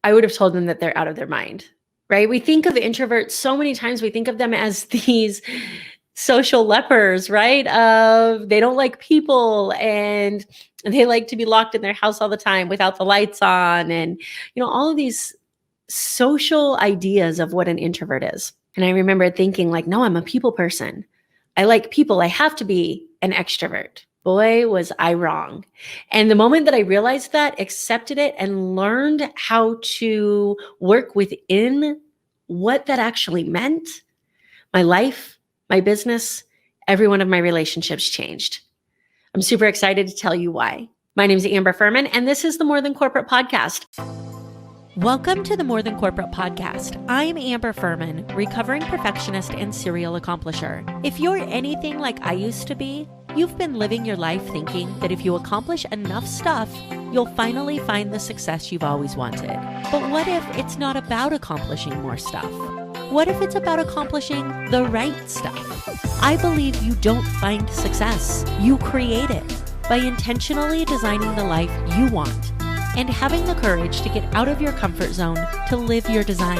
I would have told them that they're out of their mind, right? We think of introverts so many times, we think of them as these social lepers, right? They don't like people and they like to be locked in their house all the time without the lights on, and all of these social ideas of what an introvert is. And I remember thinking like, no, I'm a people person. I like people. I have to be an extrovert. Boy, was I wrong. And the moment that I realized that, accepted it, and learned how to work within what that actually meant, my life, my business, every one of my relationships changed. I'm super excited to tell you why. My name is Amber Fuhriman, and this is the More Than Corporate podcast. Welcome to the More Than Corporate podcast. I'm Amber Fuhriman, recovering perfectionist and serial accomplisher. If you're anything like I used to be, you've been living your life thinking that if you accomplish enough stuff, you'll finally find the success you've always wanted. But what if it's not about accomplishing more stuff? What if it's about accomplishing the right stuff? I believe you don't find success. You create it by intentionally designing the life you want and having the courage to get out of your comfort zone to live your design.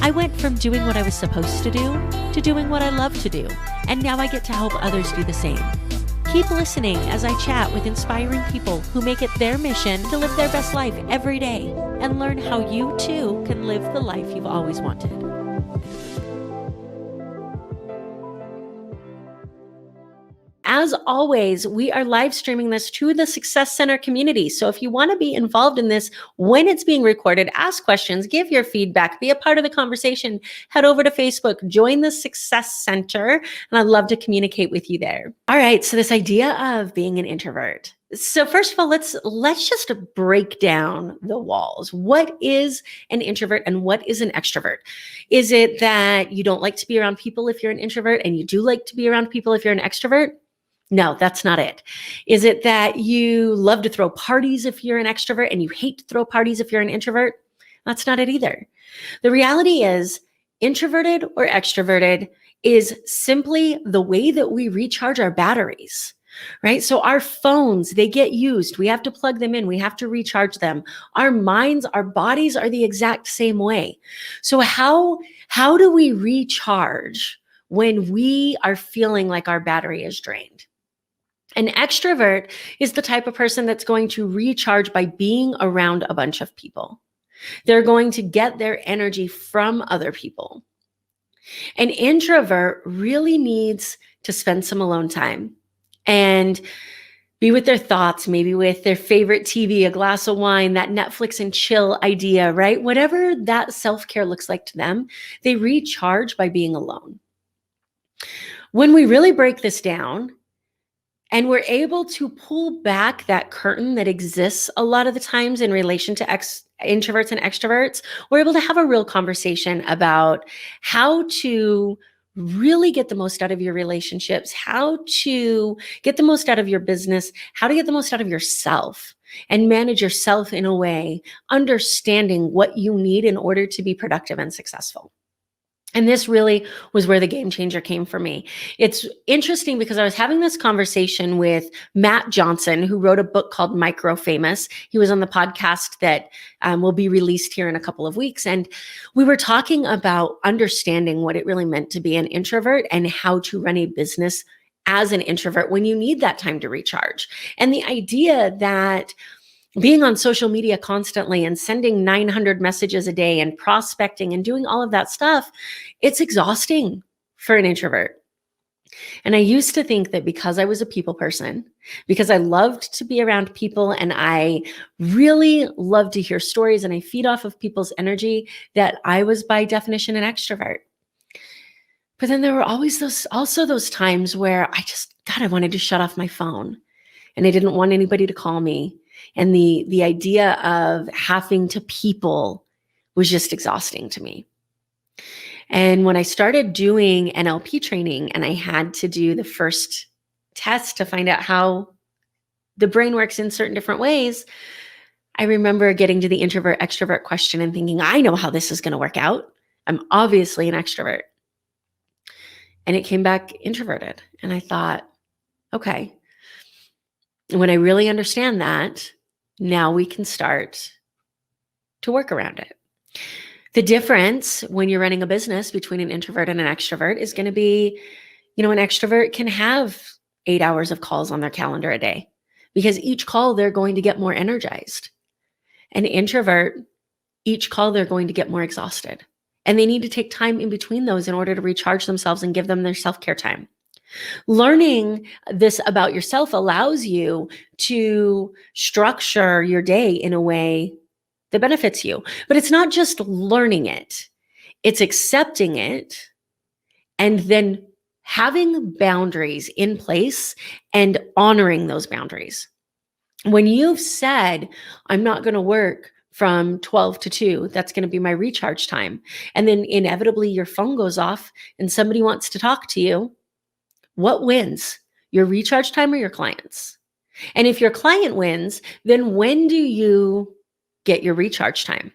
I went from doing what I was supposed to do to doing what I love to do, and now I get to help others do the same. Keep listening as I chat with inspiring people who make it their mission to live their best life every day and learn how you too can live the life you've always wanted. As always, we are live streaming this to the Success Center community. So if you want to be involved in this when it's being recorded, ask questions, give your feedback, be a part of the conversation, head over to Facebook, join the Success Center, and I'd love to communicate with you there. All right, so this idea of being an introvert. So first of all, let's just break down the walls. What is an introvert and what is an extrovert? Is it that you don't like to be around people if you're an introvert and you do like to be around people if you're an extrovert? No, that's not it. Is it that you love to throw parties if you're an extrovert and you hate to throw parties if you're an introvert? That's not it either. The reality is, introverted or extroverted is simply the way that we recharge our batteries, right? So our phones, they get used. We have to plug them in. We have to recharge them. Our minds, our bodies are the exact same way. So how do we recharge when we are feeling like our battery is drained? An extrovert is the type of person that's going to recharge by being around a bunch of people. They're going to get their energy from other people. An introvert really needs to spend some alone time and be with their thoughts, maybe with their favorite TV, a glass of wine, that Netflix and chill idea, right? Whatever that self-care looks like to them, they recharge by being alone. When we really break this down, and we're able to pull back that curtain that exists a lot of the times in relation to introverts and extroverts, we're able to have a real conversation about how to really get the most out of your relationships, how to get the most out of your business, how to get the most out of yourself and manage yourself in a way, understanding what you need in order to be productive and successful. And this really was where the game changer came for me. It's interesting because I was having this conversation with Matt Johnson, who wrote a book called Micro Famous. He was on the podcast that will be released here in a couple of weeks. And we were talking about understanding what it really meant to be an introvert and how to run a business as an introvert when you need that time to recharge. And the idea that being on social media constantly and sending 900 messages a day and prospecting and doing all of that stuff, it's exhausting for an introvert. And I used to think that because I was a people person, because I loved to be around people and I really love to hear stories and I feed off of people's energy, that I was by definition an extrovert. But then there were always those times where I wanted to shut off my phone and I didn't want anybody to call me. And the idea of having to people was just exhausting to me. And when I started doing NLP training and I had to do the first test to find out how the brain works in certain different ways, I remember getting to the introvert extrovert question and thinking, I know how this is going to work out. I'm obviously an extrovert. And it came back introverted. And I thought, okay, when I really understand that, now we can start to work around it. The difference when you're running a business between an introvert and an extrovert is going to be, an extrovert can have 8 hours of calls on their calendar a day because each call they're going to get more energized. An introvert, each call they're going to get more exhausted. And they need to take time in between those in order to recharge themselves and give them their self-care time. Learning this about yourself allows you to structure your day in a way that benefits you. But it's not just learning it, it's accepting it and then having boundaries in place and honoring those boundaries. When you've said, I'm not going to work from 12 to 2, that's going to be my recharge time. And then inevitably your phone goes off and somebody wants to talk to you. What wins? Your recharge time or your clients? And if your client wins, then when do you get your recharge time?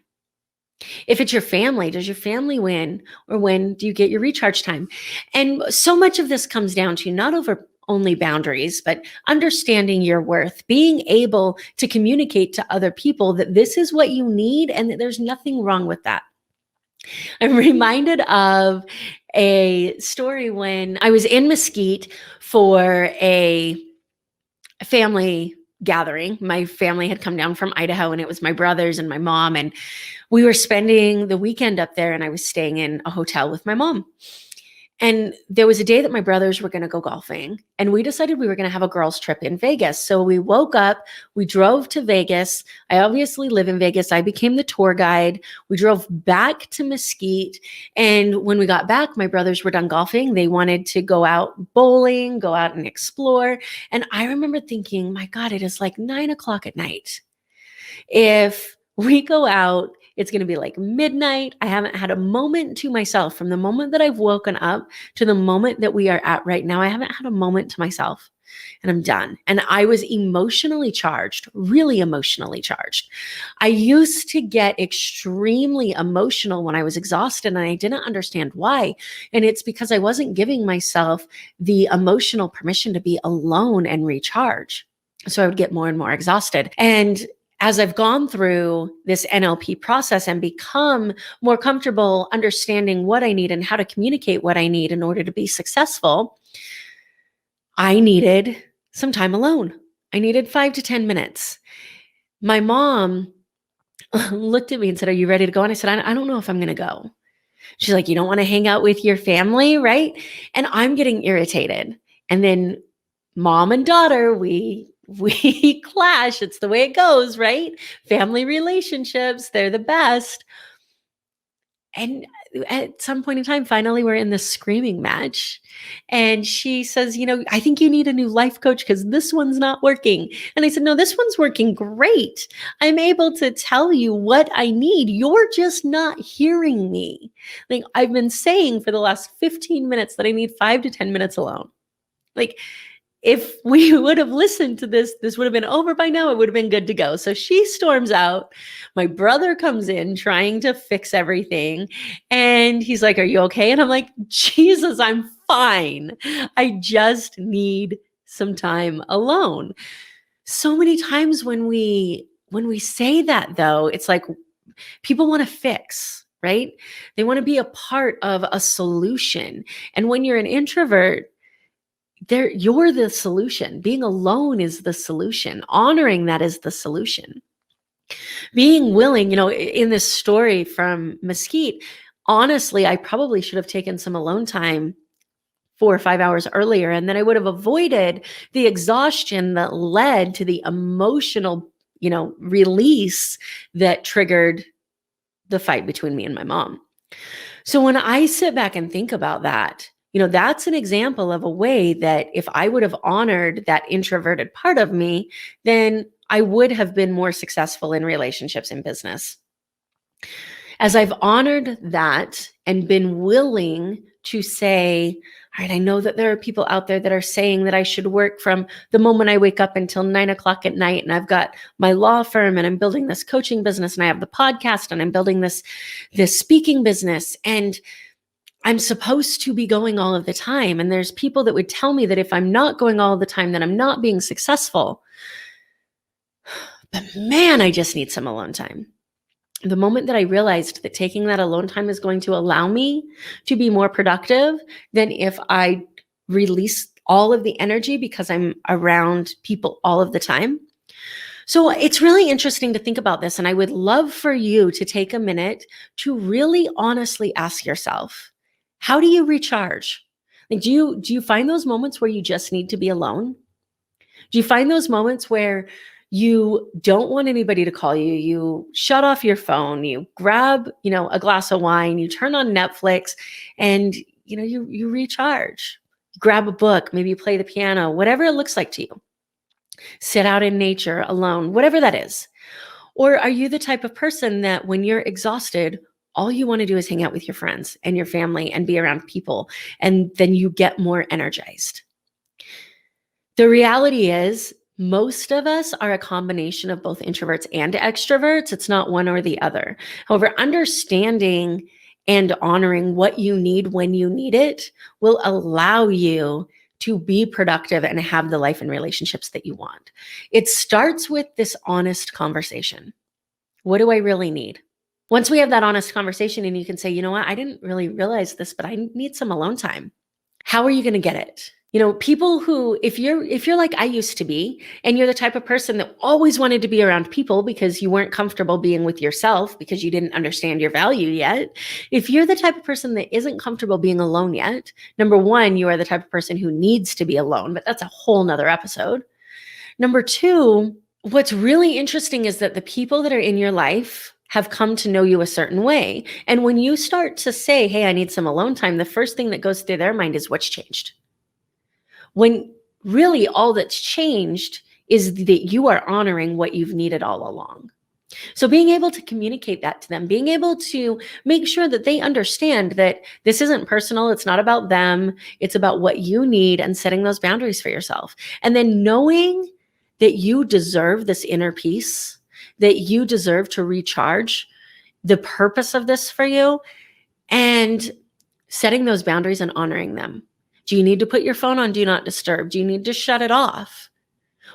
If it's your family, does your family win? Or when do you get your recharge time? And so much of this comes down to not over only boundaries, but understanding your worth, being able to communicate to other people that this is what you need and that there's nothing wrong with that. I'm reminded of a story when I was in Mesquite for a family gathering. My family had come down from Idaho and it was my brothers and my mom, and we were spending the weekend up there, and I was staying in a hotel with my mom. And there was a day that my brothers were going to go golfing, and we decided we were going to have a girls' trip in Vegas. So we woke up, we drove to Vegas. I obviously live in Vegas. I became the tour guide. We drove back to Mesquite. And when we got back, my brothers were done golfing. They wanted to go out bowling, go out and explore. And I remember thinking, my God, it is like 9:00 at night. If we go out, it's going to be like midnight. I haven't had a moment to myself from the moment that I've woken up to the moment that we are at right now. I haven't had a moment to myself, and I'm done. And I was emotionally charged, really emotionally charged. I used to get extremely emotional when I was exhausted, and I didn't understand why. And it's because I wasn't giving myself the emotional permission to be alone and recharge. So I would get more and more exhausted. And as I've gone through this NLP process and become more comfortable understanding what I need and how to communicate what I need in order to be successful, I needed some time alone. I needed 5 to 10 minutes. My mom looked at me and said, "Are you ready to go?" And I said, I don't know if I'm going to go. She's like, "You don't want to hang out with your family, right?" And I'm getting irritated. And then mom and daughter, we clash. It's the way it goes, right? Family relationships, they're the best. And at some point in time, finally, we're in this screaming match. And she says, "I think you need a new life coach because this one's not working." And I said, "No, this one's working great. I'm able to tell you what I need. You're just not hearing me. Like, I've been saying for the last 15 minutes that I need 5 to 10 minutes alone. Like, if we would have listened to this would have been over by now. It would have been good to go." So she storms out. My brother comes in trying to fix everything. And he's like, "Are you okay?" And I'm like, "Jesus, I'm fine. I just need some time alone." So many times when we say that, though, it's like people want to fix, right? They want to be a part of a solution. And when you're an introvert, you're the solution. Being alone is the solution. Honoring that is the solution. Being willing, in this story from Mesquite, honestly, I probably should have taken some alone time 4 or 5 hours earlier, and then I would have avoided the exhaustion that led to the emotional, release that triggered the fight between me and my mom. So when I sit back and think about that, that's an example of a way that if I would have honored that introverted part of me, then I would have been more successful in relationships and business. As I've honored that and been willing to say, all right, I know that there are people out there that are saying that I should work from the moment I wake up until 9:00 at night. And I've got my law firm and I'm building this coaching business and I have the podcast and I'm building this speaking business. And I'm supposed to be going all of the time. And there's people that would tell me that if I'm not going all the time, then I'm not being successful. But man, I just need some alone time. the moment that I realized that taking that alone time is going to allow me to be more productive than if I release all of the energy because I'm around people all of the time. So it's really interesting to think about this. And I would love for you to take a minute to really honestly ask yourself, how do you recharge? Like, do you find those moments where you just need to be alone? Do you find those moments where you don't want anybody to call you? You shut off your phone, you grab, a glass of wine, you turn on Netflix, and you recharge. You grab a book, maybe you play the piano, whatever it looks like to you. Sit out in nature alone, whatever that is. Or are you the type of person that when you're exhausted, all you want to do is hang out with your friends and your family and be around people, and then you get more energized? The reality is, most of us are a combination of both introverts and extroverts. It's not one or the other. However, understanding and honoring what you need when you need it will allow you to be productive and have the life and relationships that you want. It starts with this honest conversation. What do I really need? Once we have that honest conversation and you can say, you know what, I didn't really realize this, but I need some alone time. How are you going to get it? People who, if you're like I used to be, and you're the type of person that always wanted to be around people because you weren't comfortable being with yourself because you didn't understand your value yet. If you're the type of person that isn't comfortable being alone yet, number one, you are the type of person who needs to be alone, but that's a whole nother episode. Number two, what's really interesting is that the people that are in your life have come to know you a certain way. And when you start to say, hey, I need some alone time, the first thing that goes through their mind is what's changed. When really all that's changed is that you are honoring what you've needed all along. So being able to communicate that to them, being able to make sure that they understand that this isn't personal, it's not about them, it's about what you need, and setting those boundaries for yourself. And then knowing that you deserve this inner peace, that you deserve to recharge, the purpose of this for you, and setting those boundaries and honoring them. Do you need to put your phone on Do Not Disturb? Do you need to shut it off?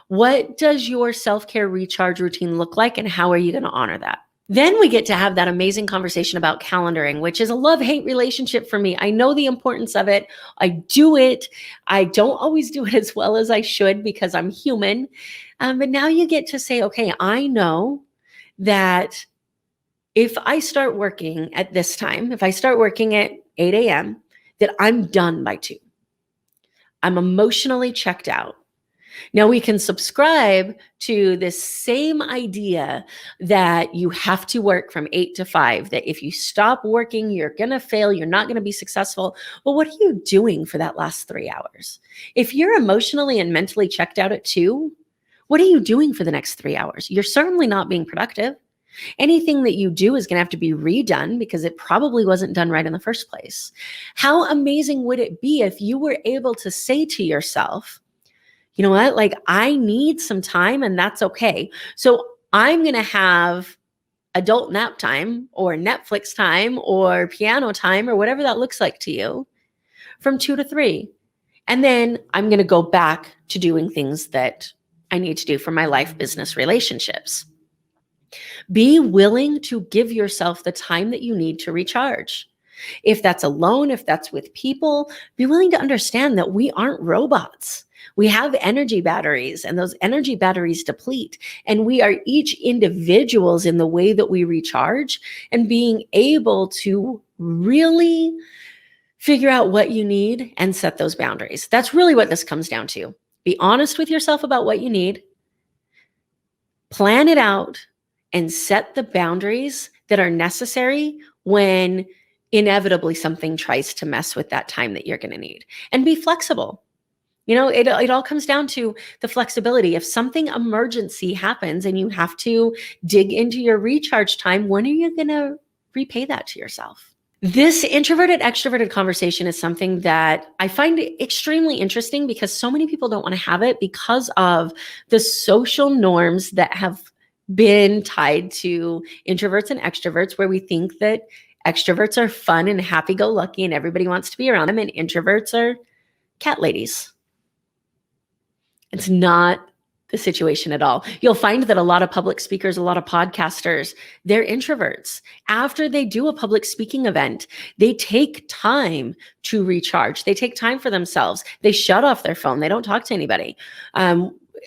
What does your self-care recharge routine look like, and how are you going to honor that? Then we get to have that amazing conversation about calendaring, which is a love-hate relationship for me. I know the importance of it. I do it. I don't always do it as well as I should because I'm human. But now you get to say, okay, I know that if I start working at this time, if I start working at 8 a.m., that I'm done by 2. I'm emotionally checked out. Now we can subscribe to this same idea that you have to work from 8 to 5, that if you stop working, you're going to fail, you're not going to be successful. Well, what are you doing for that last 3 hours? If you're emotionally and mentally checked out at 2, what are you doing for the next 3 hours? You're certainly not being productive. Anything that you do is going to have to be redone because it probably wasn't done right in the first place. How amazing would it be if you were able to say to yourself, you know what, like I need some time and that's okay. So I'm going to have adult nap time or Netflix time or piano time or whatever that looks like to you from 2 to 3. And then I'm going to go back to doing things that I need to do for my life, business, relationships. Be willing to give yourself the time that you need to recharge. If that's alone, if that's with people, be willing to understand that we aren't robots. We have energy batteries, and those energy batteries deplete. And we are each individuals in the way that we recharge, and being able to really figure out what you need and set those boundaries. That's really what this comes down to. Be honest with yourself about what you need, plan it out, and set the boundaries that are necessary when inevitably something tries to mess with that time that you're going to need. And be flexible. It all comes down to the flexibility. If something emergency happens and you have to dig into your recharge time, when are you going to repay that to yourself? This introverted extroverted conversation is something that I find extremely interesting because so many people don't want to have it because of the social norms that have been tied to introverts and extroverts, where we think that extroverts are fun and happy-go-lucky and everybody wants to be around them, and introverts are cat ladies. It's not the situation at all. You'll find that a lot of public speakers, a lot of podcasters, they're introverts. After they do a public speaking event, they take time to recharge. They take time for themselves. They shut off their phone. They don't talk to anybody.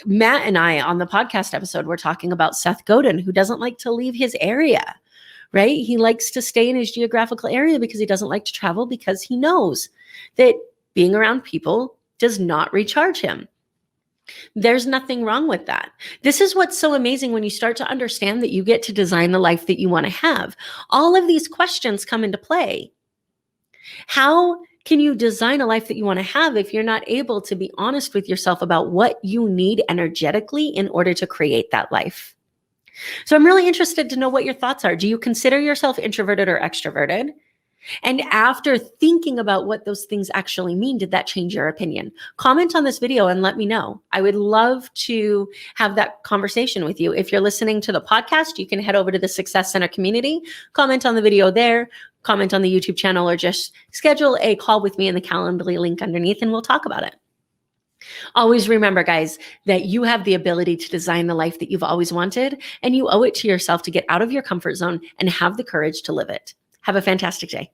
Matt and I on the podcast episode, we're talking about Seth Godin, who doesn't like to leave his area, right? He likes to stay in his geographical area because he doesn't like to travel, because he knows that being around people does not recharge him. There's nothing wrong with that. This is what's so amazing when you start to understand that you get to design the life that you want to have. All of these questions come into play. How can you design a life that you want to have if you're not able to be honest with yourself about what you need energetically in order to create that life? So I'm really interested to know what your thoughts are. Do you consider yourself introverted or extroverted? And after thinking about what those things actually mean, did that change your opinion? Comment on this video and let me know. I would love to have that conversation with you. If you're listening to the podcast, you can head over to the Success Center community, comment on the video there, comment on the YouTube channel, or just schedule a call with me in the Calendly link underneath and we'll talk about it. Always remember, guys, that you have the ability to design the life that you've always wanted, and you owe it to yourself to get out of your comfort zone and have the courage to live it. Have a fantastic day.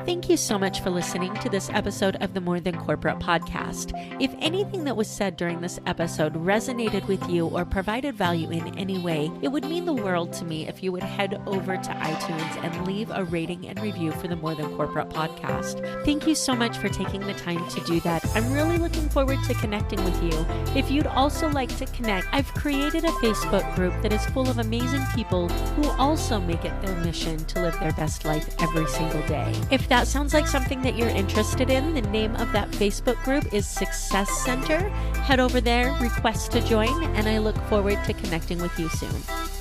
Thank you so much for listening to this episode of the More Than Corporate podcast. If anything that was said during this episode resonated with you or provided value in any way, it would mean the world to me if you would head over to iTunes and leave a rating and review for the More Than Corporate podcast. Thank you so much for taking the time to do that. I'm really looking forward to connecting with you. If you'd also like to connect, I've created a Facebook group that is full of amazing people who also make it their mission to live their best life every single day. If that sounds like something that you're interested in, the name of that Facebook group is Success Center. Head over there, request to join, and I look forward to connecting with you soon.